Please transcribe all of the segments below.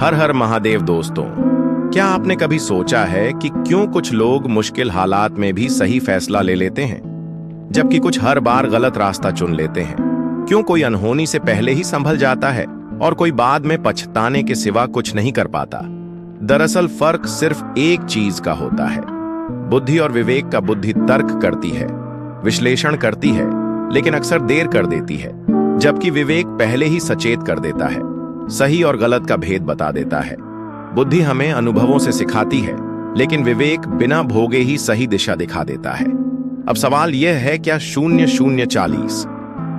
हर हर महादेव दोस्तों। क्या आपने कभी सोचा है कि क्यों कुछ लोग मुश्किल हालात में भी सही फैसला ले लेते हैं, जबकि कुछ हर बार गलत रास्ता चुन लेते हैं? क्यों कोई अनहोनी से पहले ही संभल जाता है और कोई बाद में पछताने के सिवा कुछ नहीं कर पाता? दरअसल फर्क सिर्फ एक चीज का होता है। बुद्धि और विवेक का बुद्धि तर्क करती है, विश्लेषण करती है, लेकिन अक्सर देर कर देती है, जबकि विवेक पहले ही सचेत कर देता है, सही और गलत का भेद बता देता है। बुद्धि हमें अनुभवों से सिखाती है, लेकिन विवेक बिना भोगे ही सही दिशा दिखा देता है। अब सवाल यह है, क्या 0040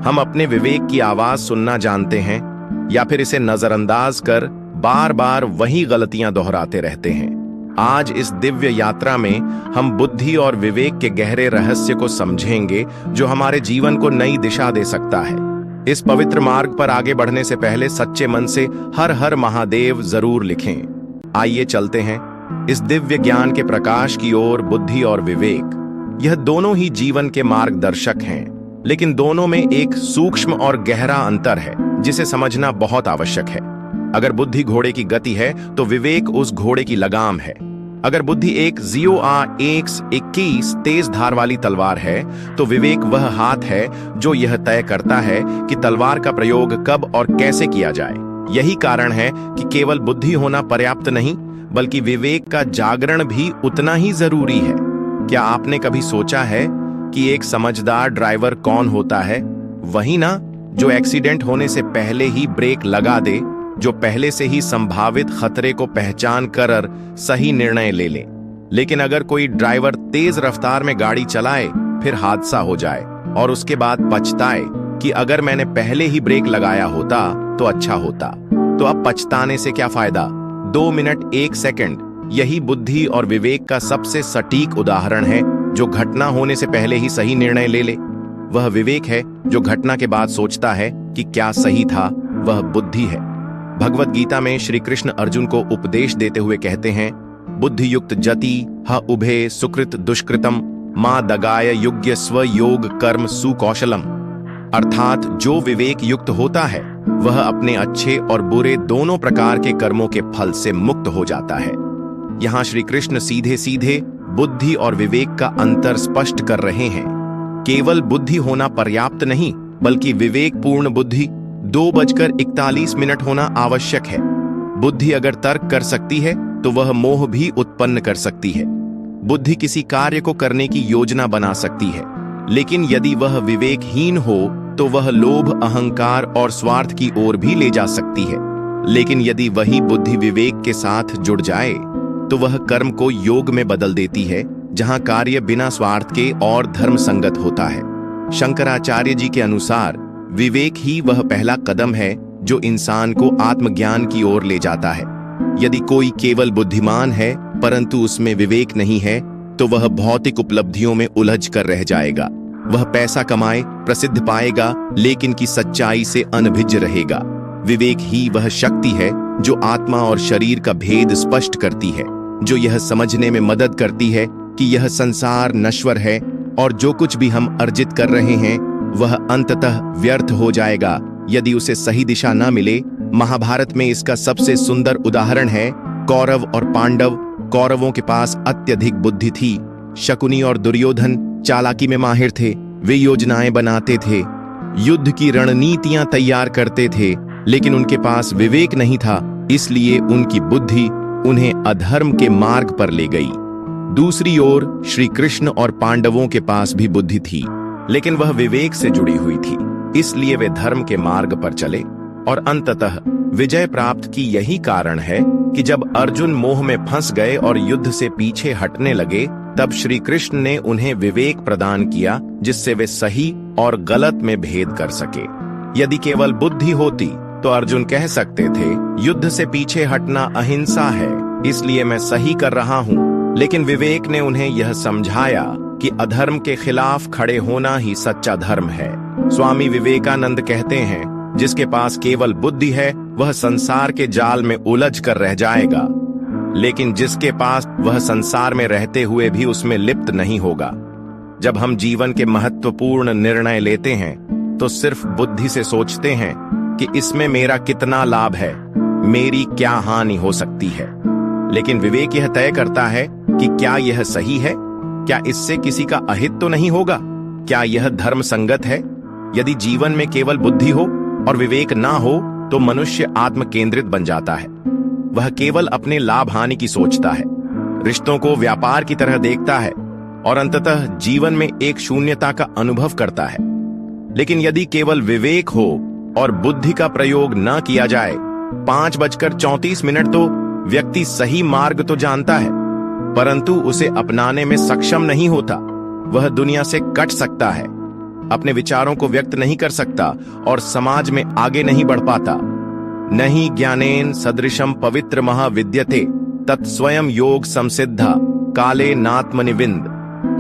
हम अपने विवेक की आवाज सुनना जानते हैं, या फिर इसे नजरअंदाज कर बार बार वही गलतियां दोहराते रहते हैं? आज इस दिव्य यात्रा में हम बुद्धि और विवेक के गहरे रहस्य को समझेंगे, जो हमारे जीवन को नई दिशा दे सकता है। इस पवित्र मार्ग पर आगे बढ़ने से पहले सच्चे मन से हर हर महादेव जरूर लिखें। आइए चलते हैं इस दिव्य ज्ञान के प्रकाश की ओर। बुद्धि और विवेक, यह दोनों ही जीवन के मार्गदर्शक हैं, लेकिन दोनों में एक सूक्ष्म और गहरा अंतर है, जिसे समझना बहुत आवश्यक है। अगर बुद्धि घोड़े की गति है, तो विवेक उस घोड़े की लगाम है। अगर बुद्धि एक ZOR-21 तेज धार वाली तलवार है, तो विवेक वह हाथ है जो यह तय करता है कि तलवार का प्रयोग कब और कैसे किया जाए। यही कारण है कि केवल बुद्धि होना पर्याप्त नहीं, बल्कि विवेक का जागरण भी उतना ही जरूरी है। क्या आपने कभी सोचा है कि एक समझदार ड्राइवर कौन होता है? वही ना, जो एक्सीडेंट होने से पहले ही ब्रेक लगा दे, जो पहले से ही संभावित खतरे को पहचान कर सही निर्णय ले ले। लेकिन अगर कोई ड्राइवर तेज रफ्तार में गाड़ी चलाए, फिर हादसा हो जाए और उसके बाद पछताए कि अगर मैंने पहले ही ब्रेक लगाया होता तो अच्छा होता, तो अब पछताने से क्या फायदा? 2 मिनट 1 सेकंड, यही बुद्धि और विवेक का सबसे सटीक उदाहरण है। जो घटना होने से पहले ही सही निर्णय ले ले, वह विवेक है। जो घटना के बाद सोचता है कि क्या सही था, वह बुद्धि है। भगवत गीता में श्री कृष्ण अर्जुन को उपदेश देते हुए कहते हैं, बुद्धि युक्त जति ह उभे सुकृत दुष्कृतम मां दगाय युग्य स्व योग कर्म सुकौशलम। अर्थात जो विवेक युक्त होता है, वह अपने अच्छे और बुरे दोनों प्रकार के कर्मों के फल से मुक्त हो जाता है। यहाँ श्री कृष्ण सीधे सीधे बुद्धि और विवेक का अंतर स्पष्ट कर रहे हैं। केवल बुद्धि होना पर्याप्त नहीं, बल्कि विवेक पूर्ण बुद्धि 2:41 होना आवश्यक है। बुद्धि अगर तर्क कर सकती है, तो वह मोह भी उत्पन्न कर सकती है। बुद्धि किसी कार्य को करने की योजना बना सकती है, लेकिन यदि वह विवेकहीन हो, तो वह लोभ, अहंकार और स्वार्थ की ओर भी ले जा सकती है। लेकिन यदि वही बुद्धि विवेक के साथ जुड़ जाए, तो वह कर्म को योग में बदल देती है, जहां कार्य बिना स्वार्थ के और धर्म संगत होता है। शंकराचार्य जी के अनुसार विवेक ही वह पहला कदम है जो इंसान को आत्मज्ञान की ओर ले जाता है। यदि कोई केवल बुद्धिमान है परंतु उसमें विवेक नहीं है, तो वह भौतिक उपलब्धियों में उलझ कर रह जाएगा। वह पैसा कमाए, प्रसिद्ध पाएगा, लेकिन की सच्चाई से अनभिज्ञ रहेगा। विवेक ही वह शक्ति है जो आत्मा और शरीर का भेद स्पष्ट करती है, जो यह समझने में मदद करती है कि यह संसार नश्वर है और जो कुछ भी हम अर्जित कर रहे हैं, वह अंततः व्यर्थ हो जाएगा यदि उसे सही दिशा न मिले। महाभारत में इसका सबसे सुंदर उदाहरण है कौरव और पांडव। कौरवों के पास अत्यधिक बुद्धि थी। शकुनी और दुर्योधन चालाकी में माहिर थे। वे योजनाएं बनाते थे, युद्ध की रणनीतियां तैयार करते थे, लेकिन उनके पास विवेक नहीं था, इसलिए उनकी बुद्धि उन्हें अधर्म के मार्ग पर ले गई। दूसरी ओर श्री कृष्ण और पांडवों के पास भी बुद्धि थी, लेकिन वह विवेक से जुड़ी हुई थी, इसलिए वे धर्म के मार्ग पर चले और अंततः विजय प्राप्त की। यही कारण है कि जब अर्जुन मोह में फंस गए और युद्ध से पीछे हटने लगे, तब श्री कृष्ण ने उन्हें विवेक प्रदान किया, जिससे वे सही और गलत में भेद कर सके। यदि केवल बुद्धि होती, तो अर्जुन कह सकते थे, युद्ध से पीछे हटना अहिंसा है, इसलिए मैं सही कर रहा हूँ। लेकिन विवेक ने उन्हें यह समझाया कि अधर्म के खिलाफ खड़े होना ही सच्चा धर्म है। स्वामी विवेकानंद कहते हैं, जिसके पास केवल बुद्धि है, वह संसार के जाल में उलझ कर रह जाएगा, लेकिन जिसके पास वह संसार में रहते हुए भी उसमें लिप्त नहीं होगा। जब हम जीवन के महत्वपूर्ण निर्णय लेते हैं, तो सिर्फ बुद्धि से सोचते हैं कि इसमें मेरा कितना लाभ है, मेरी क्या हानि हो सकती है। लेकिन विवेक यह तय करता है कि क्या यह सही है, क्या इससे किसी का अहित तो नहीं होगा, क्या यह धर्म संगत है। यदि जीवन में केवल बुद्धि हो और विवेक ना हो तो मनुष्य आत्म केंद्रित बन जाता है। वह केवल अपने लाभ हानि की सोचता है, रिश्तों को व्यापार की तरह देखता है और अंततः जीवन में एक शून्यता का अनुभव करता है। लेकिन यदि केवल विवेक हो और बुद्धि का प्रयोग न किया जाए, 5:34 तो व्यक्ति सही मार्ग तो जानता है परंतु उसे अपनाने में सक्षम नहीं होता। वह दुनिया से कट सकता है, अपने विचारों को व्यक्त नहीं कर सकता और समाज में आगे नहीं बढ़ पाता। नहीं ज्ञानेन सदृशम पवित्र महाविद्यते तत्स्वयं योग संसिद्धा काले नात्मनिविंद।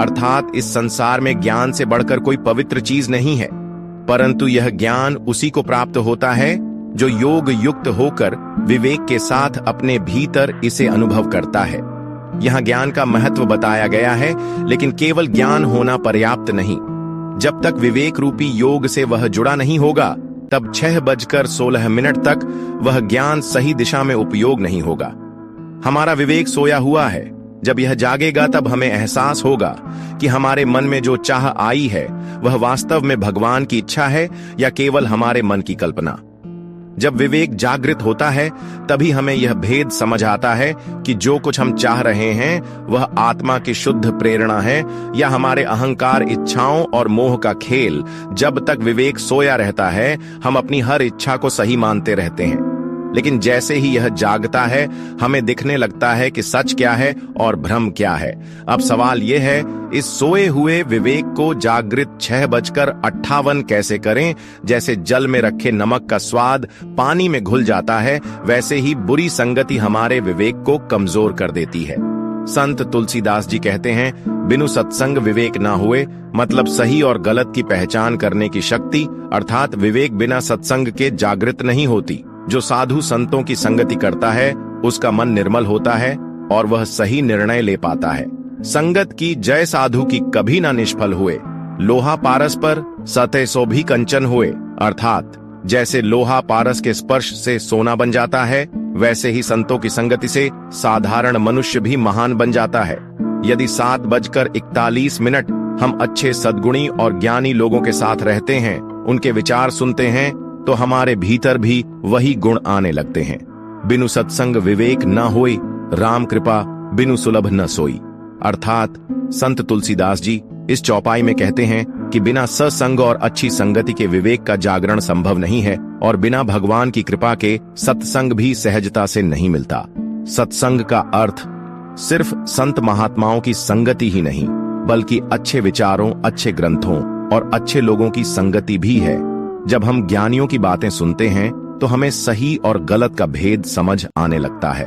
अर्थात इस संसार में ज्ञान से बढ़कर कोई पवित्र चीज नहीं है, परंतु यह ज्ञान उसी को प्राप्त होता है जो योग युक्त होकर विवेक के साथ अपने भीतर इसे अनुभव करता है। यहाँ ज्ञान का महत्व बताया गया है, लेकिन केवल ज्ञान होना पर्याप्त नहीं। जब तक विवेक रूपी योग से वह जुड़ा नहीं होगा, तब 6:16 तक वह ज्ञान सही दिशा में उपयोग नहीं होगा। हमारा विवेक सोया हुआ है। जब यह जागेगा तब हमें एहसास होगा कि हमारे मन में जो चाह आई है वह वास्तव में भगवान की इच्छा है या केवल हमारे मन की कल्पना। जब विवेक जागृत होता है तभी हमें यह भेद समझ आता है कि जो कुछ हम चाह रहे हैं वह आत्मा की शुद्ध प्रेरणा है या हमारे अहंकार, इच्छाओं और मोह का खेल। जब तक विवेक सोया रहता है हम अपनी हर इच्छा को सही मानते रहते हैं, लेकिन जैसे ही यह जागता है हमें दिखने लगता है कि सच क्या है और भ्रम क्या है। अब सवाल यह है, इस सोए हुए विवेक को जागृत 6:58 कैसे करें। जैसे जल में रखे नमक का स्वाद पानी में घुल जाता है, वैसे ही बुरी संगति हमारे विवेक को कमजोर कर देती है। संत तुलसीदास जी कहते हैं, बिनु सत्संग विवेक ना हुए, मतलब सही और गलत की पहचान करने की शक्ति, अर्थात विवेक बिना सत्संग के जागृत नहीं होती। जो साधु संतों की संगति करता है उसका मन निर्मल होता है और वह सही निर्णय ले पाता है। संगत की जय साधु की कभी ना निष्फल हुए। लोहा पारस पर सतह सो भी कंचन हुए, अर्थात जैसे लोहा पारस के स्पर्श से सोना बन जाता है, वैसे ही संतों की संगति से साधारण मनुष्य भी महान बन जाता है। यदि 7:41 हम अच्छे सद्गुणी और ज्ञानी लोगों के साथ रहते हैं, उनके विचार सुनते हैं, तो हमारे भीतर भी वही गुण आने लगते हैं। बिनु सत्संग विवेक न होई, राम कृपा बिनु सुलभ न सोई। अर्थात संत तुलसीदास जी इस चौपाई में कहते हैं कि बिना सत्संग और अच्छी संगति के विवेक का जागरण संभव नहीं है और बिना भगवान की कृपा के सत्संग भी सहजता से नहीं मिलता। सत्संग का अर्थ सिर्फ संत महात्माओं की संगति ही नहीं, बल्कि अच्छे विचारों, अच्छे ग्रंथों और अच्छे लोगों की संगति भी है। जब हम ज्ञानियों की बातें सुनते हैं तो हमें सही और गलत का भेद समझ आने लगता है।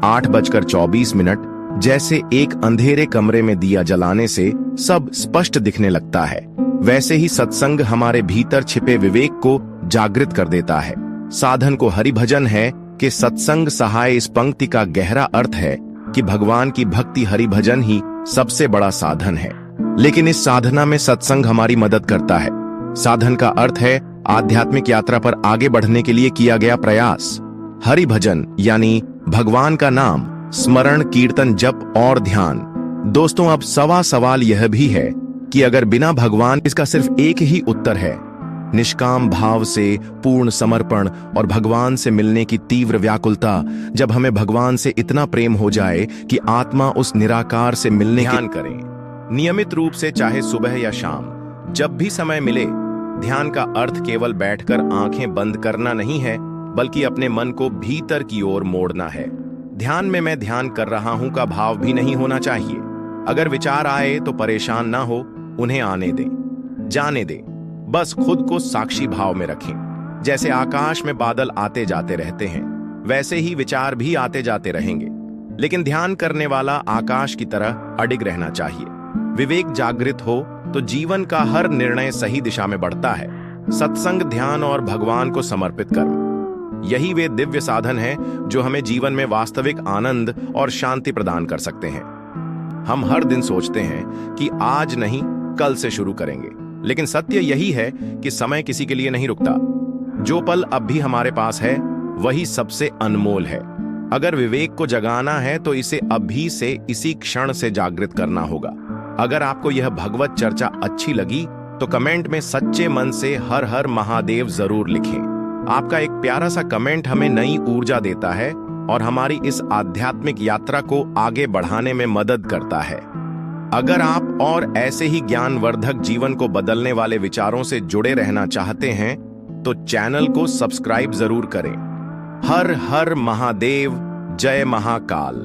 8:24 जैसे एक अंधेरे कमरे में दिया जलाने से सब स्पष्ट दिखने लगता है, वैसे ही सत्संग हमारे भीतर छिपे विवेक को जागृत कर देता है। साधन को हरि भजन है कि सत्संग सहाय। इस पंक्ति का गहरा अर्थ है कि भगवान की भक्ति हरि भजन ही सबसे बड़ा साधन है। लेकिन इस साधना में सत्संग हमारी मदद करता है। साधन का अर्थ है आध्यात्मिक यात्रा पर आगे बढ़ने के लिए किया गया प्रयास। हरि भजन यानी भगवान का नाम, स्मरण, कीर्तन, जप और ध्यान। दोस्तों, अब सवाल यह भी है कि अगर बिना भगवान, इसका सिर्फ एक ही उत्तर है, निष्काम भाव से पूर्ण समर्पण और भगवान से मिलने की तीव्र व्याकुलता। जब हमें भगवान से इतना प्रेम हो जाए कि आत्मा उस निराकार से मिलने ध्यान करें नियमित रूप से, चाहे सुबह या शाम, जब भी समय मिले। ध्यान का अर्थ केवल बैठकर आंखें बंद करना नहीं है, बल्कि अपने मन को भीतर की ओर मोड़ना है। ध्यान में मैं ध्यान कर रहा हूं का भाव भी नहीं होना चाहिए। अगर विचार आए तो परेशान ना हो, उन्हें आने दें, जाने दें। बस खुद को साक्षी भाव में रखें। जैसे आकाश में बादल आते जाते रहते हैं, वैसे ही विचार भी आते जाते रहेंगे, लेकिन ध्यान करने वाला आकाश की तरह अडिग रहना चाहिए। विवेक जागृत हो तो जीवन का हर निर्णय सही दिशा में बढ़ता है। सत्संग, ध्यान और भगवान को समर्पित कर्म, यही वे दिव्य साधन हैं जो हमें जीवन में वास्तविक आनंद और शांति प्रदान कर सकते हैं। हम हर दिन सोचते हैं कि आज नहीं कल से शुरू करेंगे, लेकिन सत्य यही है कि समय किसी के लिए नहीं रुकता। जो पल अब भी हमारे पास है वही सबसे अनमोल है। अगर विवेक को जगाना है तो इसे अभी से, इसी क्षण से जागृत करना होगा। अगर आपको यह भगवत चर्चा अच्छी लगी तो कमेंट में सच्चे मन से हर हर महादेव जरूर लिखें। आपका एक प्यारा सा कमेंट हमें नई ऊर्जा देता है और हमारी इस आध्यात्मिक यात्रा को आगे बढ़ाने में मदद करता है। अगर आप और ऐसे ही ज्ञानवर्धक, जीवन को बदलने वाले विचारों से जुड़े रहना चाहते हैं तो चैनल को सब्सक्राइब जरूर करें। हर हर महादेव, जय महाकाल।